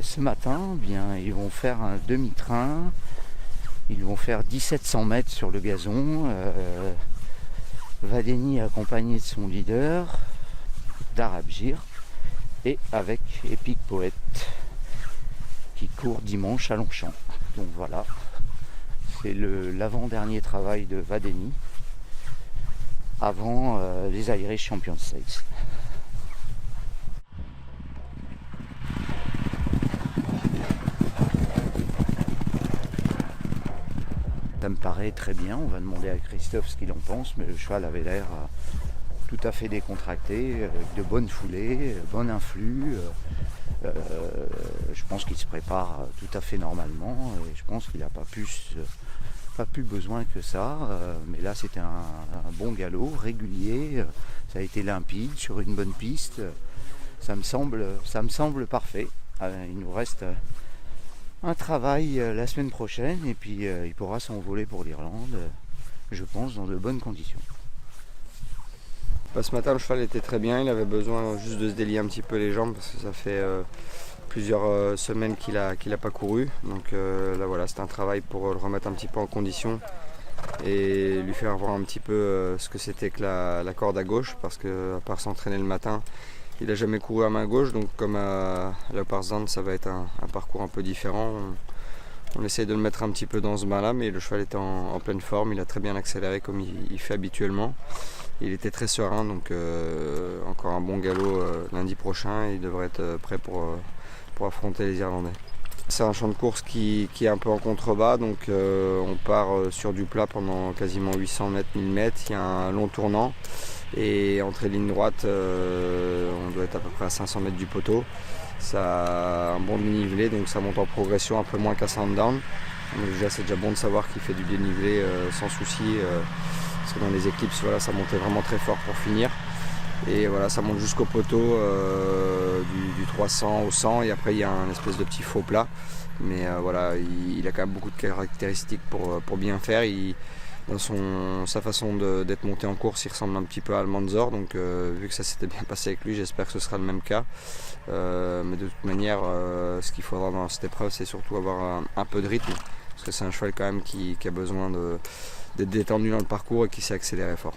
ce matin, bien, ils vont faire un demi-train. Ils vont faire 1700 mètres sur le gazon. Vadeni accompagné de son leader, Darabjir, et avec Epic Poète qui court dimanche à Longchamp. Donc voilà, c'est l'avant-dernier travail de Vadeni avant les Irish Champions Series. Ça me paraît très bien, on va demander à Christophe ce qu'il en pense, mais le cheval avait l'air tout à fait décontracté, avec de bonnes foulées, bon influx. Je pense qu'il se prépare tout à fait normalement et je pense qu'il n'a pas plus besoin que ça. Mais là c'était un bon galop, régulier, ça a été limpide sur une bonne piste. Ça me semble parfait. Il nous reste un travail la semaine prochaine et puis il pourra s'envoler pour l'Irlande, je pense, dans de bonnes conditions. Ce matin le cheval était très bien, il avait besoin juste de se délier un petit peu les jambes parce que ça fait plusieurs semaines qu'il a pas couru. Donc là voilà, c'était un travail pour le remettre un petit peu en condition et lui faire voir un petit peu ce que c'était que la corde à gauche, parce qu'à part s'entraîner le matin, il n'a jamais couru à main gauche, donc comme à Leopardstown, ça va être un parcours un peu différent. On essaye de le mettre un petit peu dans ce bain-là, mais le cheval était en pleine forme, il a très bien accéléré comme il fait habituellement. Il était très serein, donc encore un bon galop lundi prochain, il devrait être prêt pour affronter les Irlandais. C'est un champ de course qui est un peu en contrebas, donc on part sur du plat pendant quasiment 800 mètres, 1000 mètres, il y a un long tournant. Et entre les lignes droites, on doit être à peu près à 500 mètres du poteau. Ça a un bon dénivelé, donc ça monte en progression un peu moins qu'à Sandown. Donc déjà, c'est déjà bon de savoir qu'il fait du dénivelé sans souci, parce que dans les éclipses, voilà, ça montait vraiment très fort pour finir. Et voilà, ça monte jusqu'au poteau du 300 au 100, et après il y a un espèce de petit faux plat. Mais voilà, il a quand même beaucoup de caractéristiques pour bien faire. Dans sa façon d'être monté en course, il ressemble un petit peu à Almanzor, donc vu que ça s'était bien passé avec lui, j'espère que ce sera le même cas. Mais de toute manière, ce qu'il faudra dans cette épreuve, c'est surtout avoir un peu de rythme, parce que c'est un cheval quand même qui a besoin d'être détendu dans le parcours et qui s'est accéléré fort.